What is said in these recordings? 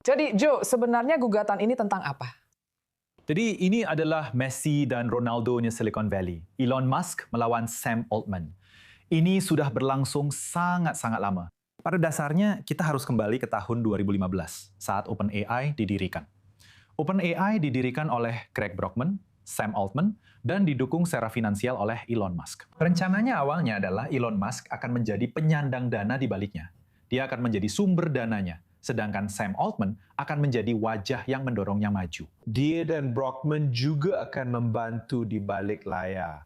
Jadi, Joe, sebenarnya gugatan ini tentang apa? Jadi ini adalah Messi dan Ronaldo-nya Silicon Valley. Elon Musk melawan Sam Altman. Ini sudah berlangsung sangat-sangat lama. Pada dasarnya, kita harus kembali ke tahun 2015 saat OpenAI didirikan. OpenAI didirikan oleh Greg Brockman, Sam Altman, dan didukung secara finansial oleh Elon Musk. Rencananya awalnya adalah Elon Musk akan menjadi penyandang dana di baliknya. Dia akan menjadi sumber dananya, sedangkan Sam Altman akan menjadi wajah yang mendorongnya maju. Dia dan Brockman juga akan membantu di balik layar.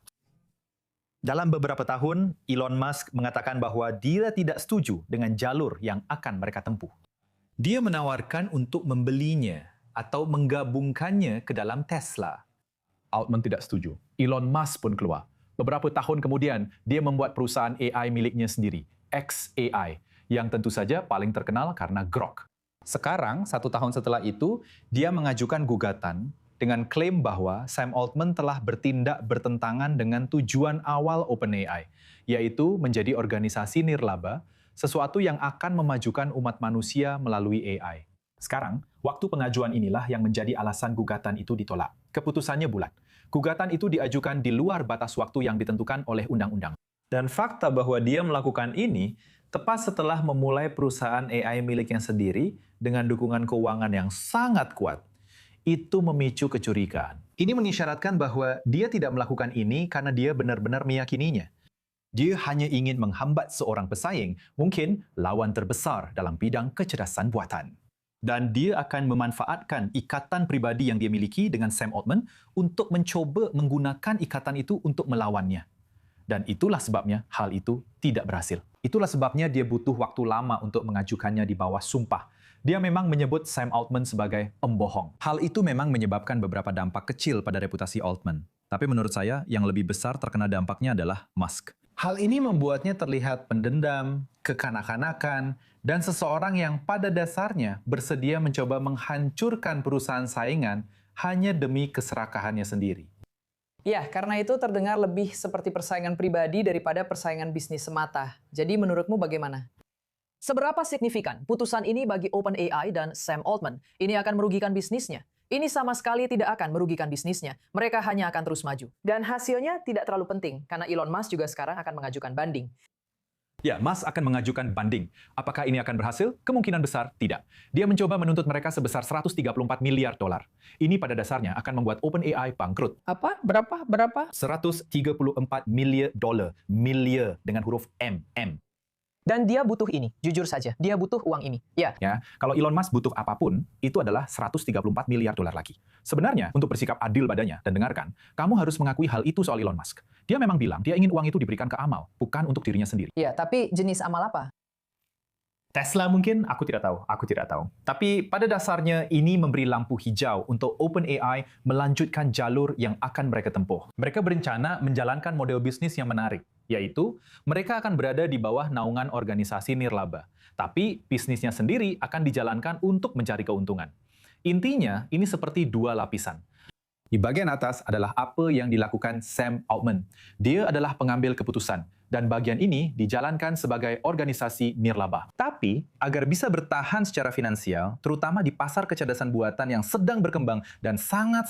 Dalam beberapa tahun, Elon Musk mengatakan bahwa dia tidak setuju dengan jalur yang akan mereka tempuh. Dia menawarkan untuk membelinya atau menggabungkannya ke dalam Tesla. Altman tidak setuju. Elon Musk pun keluar. Beberapa tahun kemudian, dia membuat perusahaan AI miliknya sendiri, xAI, yang tentu saja paling terkenal karena Grok. Sekarang, 1 tahun setelah itu, dia mengajukan gugatan dengan klaim bahwa Sam Altman telah bertindak bertentangan dengan tujuan awal OpenAI, yaitu menjadi organisasi nirlaba, sesuatu yang akan memajukan umat manusia melalui AI. Sekarang, waktu pengajuan inilah yang menjadi alasan gugatan itu ditolak. Keputusannya bulat. Gugatan itu diajukan di luar batas waktu yang ditentukan oleh undang-undang. Dan fakta bahwa dia melakukan ini tepat setelah memulai perusahaan AI miliknya sendiri dengan dukungan keuangan yang sangat kuat, itu memicu kecurigaan. Ini mengisyaratkan bahwa dia tidak melakukan ini karena dia benar-benar meyakininya. Dia hanya ingin menghambat seorang pesaing, mungkin lawan terbesar dalam bidang kecerdasan buatan. Dan dia akan memanfaatkan ikatan pribadi yang dia miliki dengan Sam Altman untuk mencoba menggunakan ikatan itu untuk melawannya. Dan itulah sebabnya hal itu tidak berhasil. Itulah sebabnya dia butuh waktu lama untuk mengajukannya di bawah sumpah. Dia memang menyebut Sam Altman sebagai pembohong. Hal itu memang menyebabkan beberapa dampak kecil pada reputasi Altman. Tapi menurut saya, yang lebih besar terkena dampaknya adalah Musk. Hal ini membuatnya terlihat pendendam, kekanak-kanakan, dan seseorang yang pada dasarnya bersedia mencoba menghancurkan perusahaan saingan hanya demi keserakahannya sendiri. Ya, karena itu terdengar lebih seperti persaingan pribadi daripada persaingan bisnis semata. Jadi menurutmu bagaimana? Seberapa signifikan putusan ini bagi OpenAI dan Sam Altman? Ini akan merugikan bisnisnya. Ini sama sekali tidak akan merugikan bisnisnya. Mereka hanya akan terus maju. Dan hasilnya tidak terlalu penting, karena Elon Musk juga sekarang akan mengajukan banding. Ya, Musk akan mengajukan banding. Apakah ini akan berhasil? Kemungkinan besar tidak. Dia mencoba menuntut mereka sebesar 134 miliar dolar. Ini pada dasarnya akan membuat OpenAI bangkrut. Apa? Berapa? 134 miliar dolar. Miliar dengan huruf M. Dan dia butuh ini, jujur saja. Dia butuh uang ini. Ya. Ya, kalau Elon Musk butuh apapun, itu adalah 134 miliar dolar lagi. Sebenarnya, untuk bersikap adil padanya dan dengarkan, kamu harus mengakui hal itu soal Elon Musk. Dia memang bilang dia ingin uang itu diberikan ke amal, bukan untuk dirinya sendiri. Ya, tapi jenis amal apa? Tesla mungkin? Aku tidak tahu. Tapi pada dasarnya ini memberi lampu hijau untuk OpenAI melanjutkan jalur yang akan mereka tempuh. Mereka berencana menjalankan model bisnis yang menarik, yaitu mereka akan berada di bawah naungan organisasi nirlaba. Tapi bisnisnya sendiri akan dijalankan untuk mencari keuntungan. Intinya, ini seperti dua lapisan. Di bagian atas adalah apa yang dilakukan Sam Altman. Dia adalah pengambil keputusan, dan bagian ini dijalankan sebagai organisasi nirlaba. Tapi, agar bisa bertahan secara finansial, terutama di pasar kecerdasan buatan yang sedang berkembang dan sangat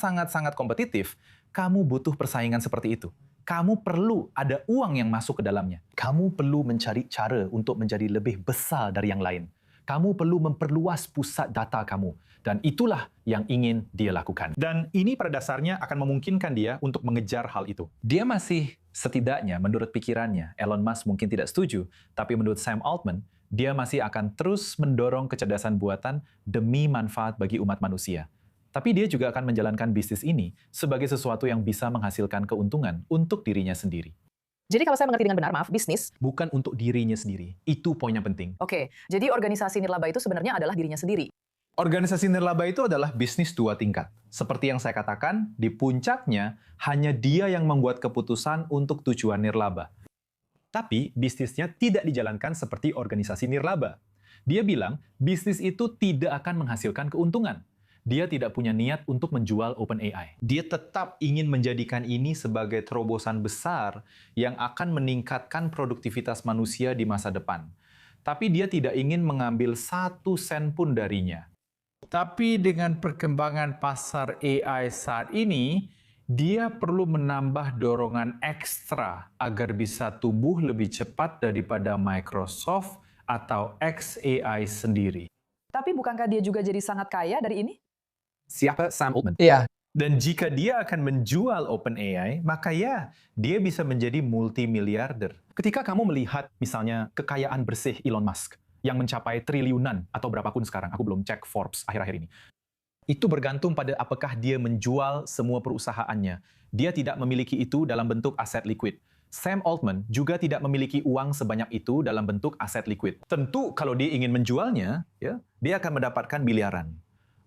kompetitif, kamu butuh persaingan seperti itu. Kamu perlu ada uang yang masuk ke dalamnya. Kamu perlu mencari cara untuk menjadi lebih besar dari yang lain. Kamu perlu memperluas pusat data kamu. Dan itulah yang ingin dia lakukan. Dan ini pada dasarnya akan memungkinkan dia untuk mengejar hal itu. Dia masih setidaknya, menurut pikirannya, Elon Musk mungkin tidak setuju, tapi menurut Sam Altman, dia masih akan terus mendorong kecerdasan buatan demi manfaat bagi umat manusia. Tapi dia juga akan menjalankan bisnis ini sebagai sesuatu yang bisa menghasilkan keuntungan untuk dirinya sendiri. Jadi kalau saya mengerti dengan benar, maaf, bisnis. Bukan untuk dirinya sendiri. Itu poin yang penting. Oke, jadi organisasi nirlaba itu sebenarnya adalah dirinya sendiri. Organisasi nirlaba itu adalah bisnis dua tingkat. Seperti yang saya katakan, di puncaknya hanya dia yang membuat keputusan untuk tujuan nirlaba. Tapi bisnisnya tidak dijalankan seperti organisasi nirlaba. Dia bilang bisnis itu tidak akan menghasilkan keuntungan. Dia tidak punya niat untuk menjual OpenAI. Dia tetap ingin menjadikan ini sebagai terobosan besar yang akan meningkatkan produktivitas manusia di masa depan. Tapi dia tidak ingin mengambil 1 sen pun darinya. Tapi dengan perkembangan pasar AI saat ini, dia perlu menambah dorongan ekstra agar bisa tumbuh lebih cepat daripada Microsoft atau XAI sendiri. Tapi bukankah dia juga jadi sangat kaya dari ini? Siapa Sam Altman? Iya. Dan jika dia akan menjual OpenAI, maka ya, dia bisa menjadi multimiliarder. Ketika kamu melihat misalnya kekayaan bersih Elon Musk yang mencapai triliunan atau berapapun sekarang, aku belum cek Forbes akhir-akhir ini. Itu bergantung pada apakah dia menjual semua perusahaannya. Dia tidak memiliki itu dalam bentuk aset liquid. Sam Altman juga tidak memiliki uang sebanyak itu dalam bentuk aset liquid. Tentu kalau dia ingin menjualnya, ya, dia akan mendapatkan miliaran.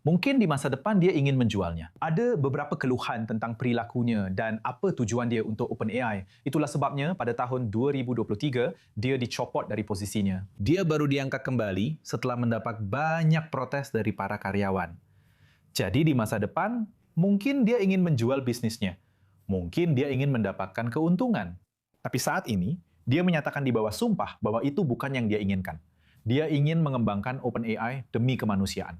Mungkin di masa depan dia ingin menjualnya. Ada beberapa keluhan tentang perilakunya dan apa tujuan dia untuk OpenAI. Itulah sebabnya pada tahun 2023, dia dicopot dari posisinya. Dia baru diangkat kembali setelah mendapat banyak protes dari para karyawan. Jadi di masa depan, mungkin dia ingin menjual bisnisnya. Mungkin dia ingin mendapatkan keuntungan. Tapi saat ini, dia menyatakan di bawah sumpah bahwa itu bukan yang dia inginkan. Dia ingin mengembangkan OpenAI demi kemanusiaan.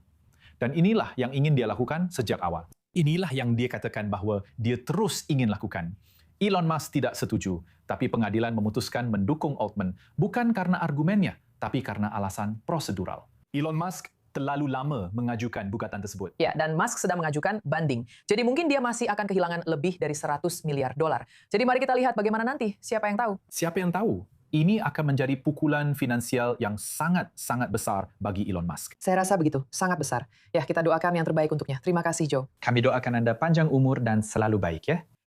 Dan inilah yang ingin dia lakukan sejak awal. Inilah yang dia katakan bahwa dia terus ingin lakukan. Elon Musk tidak setuju, tapi pengadilan memutuskan mendukung Altman bukan karena argumennya, tapi karena alasan prosedural. Elon Musk terlalu lama mengajukan gugatan tersebut. Ya, dan Musk sedang mengajukan banding. Jadi mungkin dia masih akan kehilangan lebih dari 100 miliar dolar. Jadi mari kita lihat bagaimana nanti. Siapa yang tahu? Siapa yang tahu? Ini akan menjadi pukulan finansial yang sangat-sangat besar bagi Elon Musk. Saya rasa begitu, sangat besar. Ya, kita doakan yang terbaik untuknya. Terima kasih, Joe. Kami doakan Anda panjang umur dan selalu baik ya.